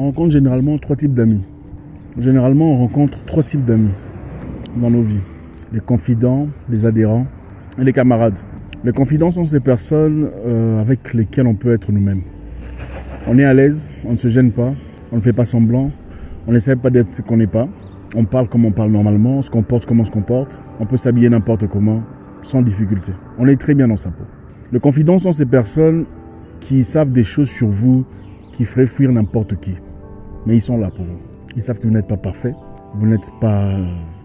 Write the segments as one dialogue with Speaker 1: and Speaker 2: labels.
Speaker 1: On rencontre généralement trois types d'amis. Généralement, on rencontre trois types d'amis dans nos vies. Les confidents, les adhérents et les camarades. Les confidents sont ces personnes avec lesquelles on peut être nous-mêmes. On est à l'aise, on ne se gêne pas, on ne fait pas semblant, on n'essaie pas d'être ce qu'on n'est pas. On parle comme on parle normalement, on se comporte comme on se comporte. On peut s'habiller n'importe comment, sans difficulté. On est très bien dans sa peau. Les confidents sont ces personnes qui savent des choses sur vous qui feraient fuir n'importe qui. Mais ils sont là pour vous. Ils savent que vous n'êtes pas parfait, vous n'êtes pas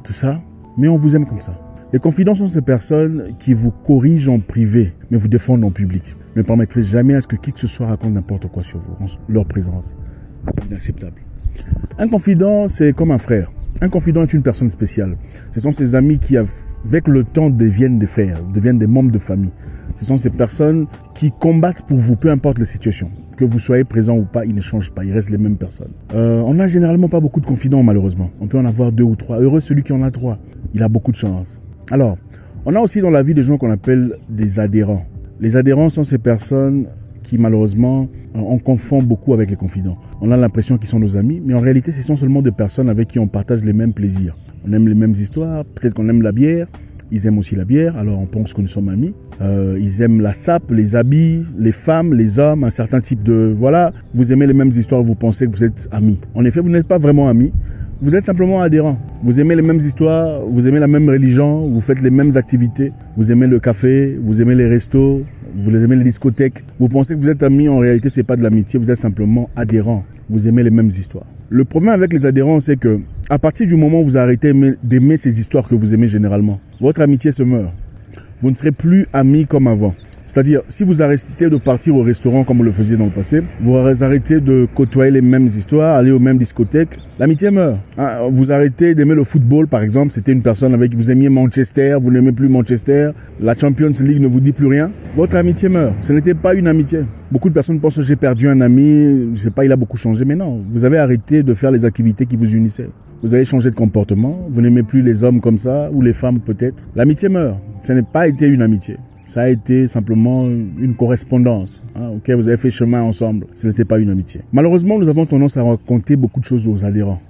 Speaker 1: tout ça, mais on vous aime comme ça. Les confidents sont ces personnes qui vous corrigent en privé, mais vous défendent en public. Ne permettrez jamais à ce que qui que ce soit raconte n'importe quoi sur vous, en leur présence. C'est inacceptable. Un confident, c'est comme un frère. Un confident est une personne spéciale. Ce sont ces amis qui, avec le temps, deviennent des frères, deviennent des membres de famille. Ce sont ces personnes qui combattent pour vous, peu importe la situation. Que vous soyez présent ou pas, ils ne changent pas, ils restent les mêmes personnes. On n'a généralement pas beaucoup de confidents, malheureusement. On peut en avoir 2 ou 3. Heureux celui qui en a 3. Il a beaucoup de chance. Alors, on a aussi dans la vie des gens qu'on appelle des adhérents. Les adhérents sont ces personnes qui, malheureusement, on confond beaucoup avec les confidents. On a l'impression qu'ils sont nos amis, mais en réalité, ce sont seulement des personnes avec qui on partage les mêmes plaisirs. On aime les mêmes histoires, peut-être qu'on aime la bière. Ils aiment aussi la bière, alors on pense que nous sommes amis. Ils aiment la sape, les habits, les femmes, les hommes, un certain type de... Voilà, vous aimez les mêmes histoires, vous pensez que vous êtes amis. En effet, vous n'êtes pas vraiment amis, vous êtes simplement adhérents. Vous aimez les mêmes histoires, vous aimez la même religion, vous faites les mêmes activités. Vous aimez le café, vous aimez les restos, vous aimez les discothèques. Vous pensez que vous êtes amis, en réalité, ce n'est pas de l'amitié, vous êtes simplement adhérents. Vous aimez les mêmes histoires. Le problème avec les adhérents, c'est que à partir du moment où vous arrêtez d'aimer ces histoires que vous aimez généralement, votre amitié se meurt. Vous ne serez plus amis comme avant. C'est-à-dire, si vous arrêtez de partir au restaurant comme vous le faisiez dans le passé, vous arrêtez de côtoyer les mêmes histoires, aller aux mêmes discothèques, l'amitié meurt. Vous arrêtez d'aimer le football, par exemple, c'était une personne avec qui vous aimiez Manchester, vous n'aimez plus Manchester, la Champions League ne vous dit plus rien, votre amitié meurt. Ce n'était pas une amitié. Beaucoup de personnes pensent que j'ai perdu un ami, je sais pas, il a beaucoup changé, mais non, vous avez arrêté de faire les activités qui vous unissaient. Vous avez changé de comportement, vous n'aimez plus les hommes comme ça, ou les femmes peut-être. L'amitié meurt. Ce n'a pas été une amitié. Ça a été simplement une correspondance. Ok, vous avez fait chemin ensemble. Ce n'était pas une amitié. Malheureusement, nous avons tendance à raconter beaucoup de choses aux adhérents.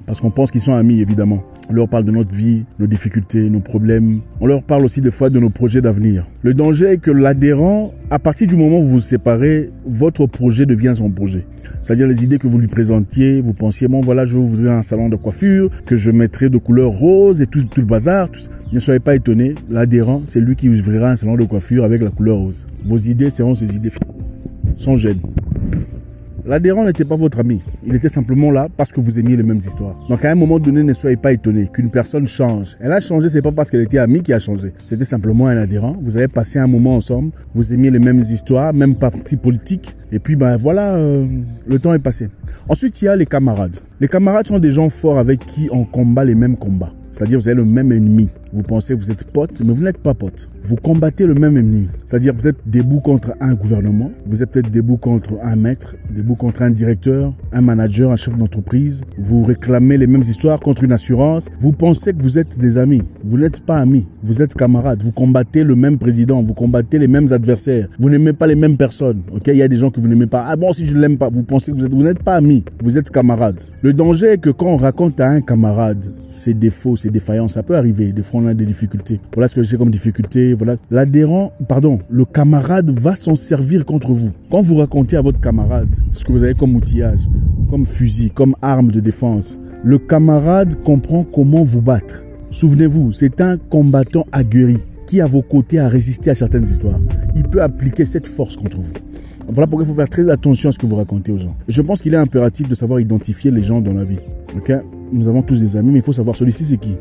Speaker 1: Parce qu'on pense qu'ils sont amis, évidemment. On leur parle de notre vie, nos difficultés, nos problèmes. On leur parle aussi des fois de nos projets d'avenir. Le danger est que l'adhérent, à partir du moment où vous vous séparez, votre projet devient son projet. C'est-à-dire les idées que vous lui présentiez, vous pensiez, bon voilà, je vais ouvrir un salon de coiffure, que je mettrai de couleur rose et tout le bazar. Ne soyez pas étonnés, l'adhérent, c'est lui qui ouvrira un salon de coiffure avec la couleur rose. Vos idées seront ses idées sans gêne. L'adhérent n'était pas votre ami. Il était simplement là parce que vous aimiez les mêmes histoires. Donc à un moment donné, ne soyez pas étonnés qu'une personne change. Elle a changé, c'est pas parce qu'elle était amie qui a changé. C'était simplement un adhérent. Vous avez passé un moment ensemble. Vous aimiez les mêmes histoires, même partis politiques. Et puis ben voilà, le temps est passé. Ensuite, il y a les camarades. Les camarades sont des gens forts avec qui on combat les mêmes combats. C'est-à-dire vous avez le même ennemi. Vous pensez que vous êtes potes, mais vous n'êtes pas potes. Vous combattez le même ennemi. C'est-à-dire vous êtes debout contre un gouvernement, vous êtes peut-être debout contre un maître, debout contre un directeur, un manager, un chef d'entreprise. Vous réclamez les mêmes histoires contre une assurance. Vous pensez que vous êtes des amis. Vous n'êtes pas amis. Vous êtes camarades. Vous combattez le même président. Vous combattez les mêmes adversaires. Vous n'aimez pas les mêmes personnes. Ok, il y a des gens que vous n'aimez pas. Ah bon, si je ne l'aime pas, vous pensez que vous n'êtes pas amis. Vous êtes camarades. Le danger est que quand on raconte à un camarade ses défauts, ses défaillances, ça peut arriver. Des fois, on a des difficultés. Voilà ce que j'ai comme difficulté. Voilà. Le camarade va s'en servir contre vous. Quand vous racontez à votre camarade ce que vous avez comme outillage, comme fusil, comme arme de défense, le camarade comprend comment vous battre. Souvenez-vous, c'est un combattant aguerri qui, à vos côtés, a résisté à certaines histoires. Il peut appliquer cette force contre vous. Voilà pourquoi il faut faire très attention à ce que vous racontez aux gens. Et je pense qu'il est impératif de savoir identifier les gens dans la vie. Okay? Nous avons tous des amis, mais il faut savoir celui-ci c'est qui.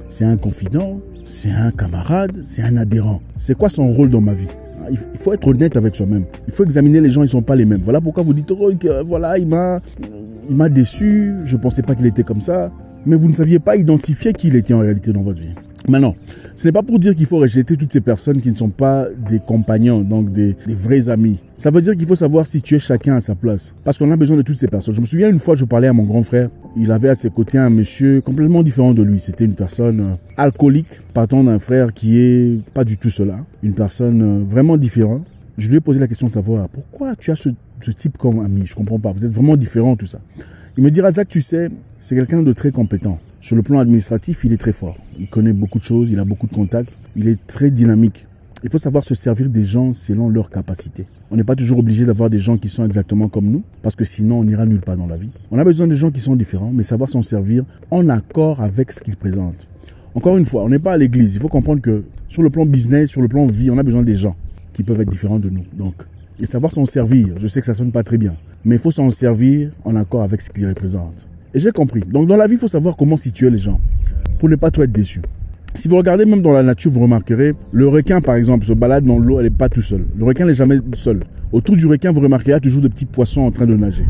Speaker 1: C'est un confident, c'est un camarade, c'est un adhérent. C'est quoi son rôle dans ma vie? Il faut être honnête avec soi-même. Il faut examiner les gens, ils ne sont pas les mêmes. Voilà pourquoi vous dites, oh, voilà, il m'a déçu, je ne pensais pas qu'il était comme ça. Mais vous ne saviez pas identifier qui il était en réalité dans votre vie. Maintenant, ce n'est pas pour dire qu'il faut rejeter toutes ces personnes qui ne sont pas des compagnons, donc des vrais amis. Ça veut dire qu'il faut savoir situer chacun à sa place. Parce qu'on a besoin de toutes ces personnes. Je me souviens une fois, je parlais à mon grand frère. Il avait à ses côtés un monsieur complètement différent de lui. C'était une personne alcoolique, partant d'un frère qui est pas du tout cela. Une personne vraiment différente. Je lui ai posé la question de savoir pourquoi tu as ce type comme ami. Je comprends pas. Vous êtes vraiment différent, tout ça. Il me dira, Zach, tu sais, c'est quelqu'un de très compétent. Sur le plan administratif, il est très fort. Il connaît beaucoup de choses, il a beaucoup de contacts, il est très dynamique. Il faut savoir se servir des gens selon leurs capacités. On n'est pas toujours obligé d'avoir des gens qui sont exactement comme nous, parce que sinon on n'ira nulle part dans la vie. On a besoin de gens qui sont différents, mais savoir s'en servir en accord avec ce qu'ils présentent. Encore une fois, on n'est pas à l'église. Il faut comprendre que sur le plan business, sur le plan vie, on a besoin des gens qui peuvent être différents de nous. Donc, et savoir s'en servir, je sais que ça sonne pas très bien, mais il faut s'en servir en accord avec ce qu'ils représentent. Et j'ai compris. Donc dans la vie, il faut savoir comment situer les gens pour ne pas trop être déçu. Si vous regardez même dans la nature, vous remarquerez, le requin par exemple se balade dans l'eau, elle n'est pas tout seul. Le requin n'est jamais seul. Autour du requin, vous remarquerez toujours de petits poissons en train de nager.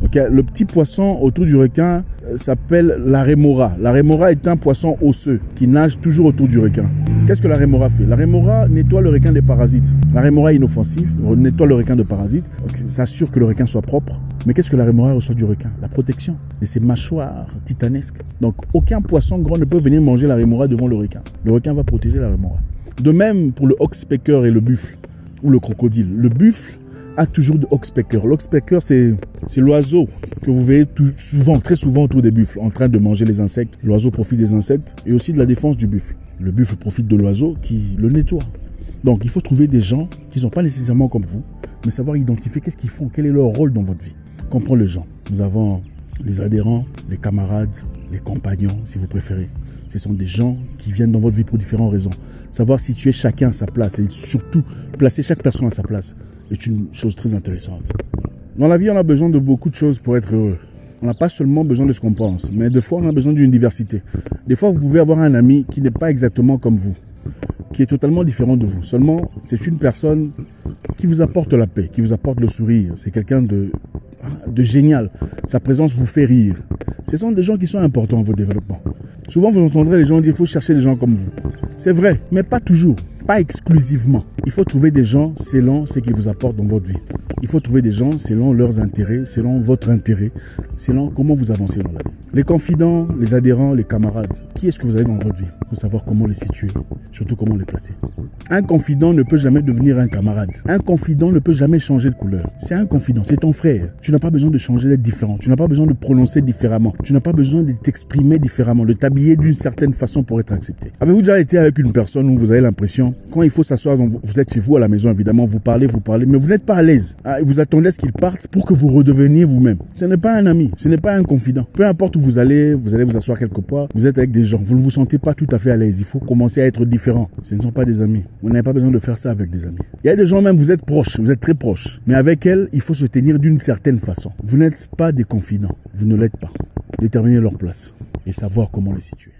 Speaker 1: Okay? Le petit poisson autour du requin s'appelle la rémora. La rémora est un poisson osseux qui nage toujours autour du requin. Qu'est-ce que la rémora fait? La rémora nettoie le requin des parasites. La rémora est inoffensive, nettoie le requin de parasites, s'assure que le requin soit propre. Mais qu'est-ce que la rémora reçoit du requin? La protection de ses mâchoires titanesques. Donc aucun poisson grand ne peut venir manger la rémora devant le requin. Le requin va protéger la rémora. De même pour le hawkspecker et le buffle, ou le crocodile. Le buffle a toujours de hawkspecker. L'hawkspecker, c'est l'oiseau que vous verrez très souvent autour des buffles, en train de manger les insectes. L'oiseau profite des insectes et aussi de la défense du buffle. Le buffle profite de l'oiseau qui le nettoie. Donc il faut trouver des gens qui ne sont pas nécessairement comme vous, mais savoir identifier qu'est-ce qu'ils font, quel est leur rôle dans votre vie. Comprendre les gens. Nous avons les adhérents, les camarades, les compagnons, si vous préférez. Ce sont des gens qui viennent dans votre vie pour différentes raisons. Savoir situer chacun à sa place et surtout placer chaque personne à sa place est une chose très intéressante. Dans la vie, on a besoin de beaucoup de choses pour être heureux. On n'a pas seulement besoin de ce qu'on pense, mais des fois, on a besoin d'une diversité. Des fois, vous pouvez avoir un ami qui n'est pas exactement comme vous, qui est totalement différent de vous. Seulement, c'est une personne qui vous apporte la paix, qui vous apporte le sourire. C'est quelqu'un de génial. Sa présence vous fait rire. Ce sont des gens qui sont importants dans votre développement. Souvent, vous entendrez les gens dire qu'il faut chercher des gens comme vous. C'est vrai, mais pas toujours, pas exclusivement. Il faut trouver des gens selon ce qu'ils vous apportent dans votre vie. Il faut trouver des gens selon leurs intérêts, selon votre intérêt, selon comment vous avancez dans la vie. Les confidents, les adhérents, les camarades, qui est-ce que vous avez dans votre vie? Il faut savoir comment les situer, surtout comment les placer. Un confident ne peut jamais devenir un camarade. Un confident ne peut jamais changer de couleur. C'est un confident, c'est ton frère. Tu n'as pas besoin de changer, d'être différent. Tu n'as pas besoin de prononcer différemment. Tu n'as pas besoin de t'exprimer différemment, de t'habiller d'une certaine façon pour être accepté. Avez-vous déjà été avec une personne où vous avez l'impression, quand il faut s'asseoir, vous êtes chez vous à la maison évidemment, vous parlez, mais vous n'êtes pas à l'aise. Vous attendez à ce qu'il parte pour que vous redeveniez vous-même. Ce n'est pas un ami, ce n'est pas un confident. Peu importe où vous allez vous asseoir quelque part, vous êtes avec des gens, vous ne vous sentez pas tout à fait à l'aise. Il faut commencer à être différent. Ce ne sont pas des amis. Vous n'avez pas besoin de faire ça avec des amis. Il y a des gens même, vous êtes proches, vous êtes très proches. Mais avec elles, il faut se tenir d'une certaine façon. Vous n'êtes pas des confidents. Vous ne l'êtes pas. Déterminez leur place et savoir comment les situer.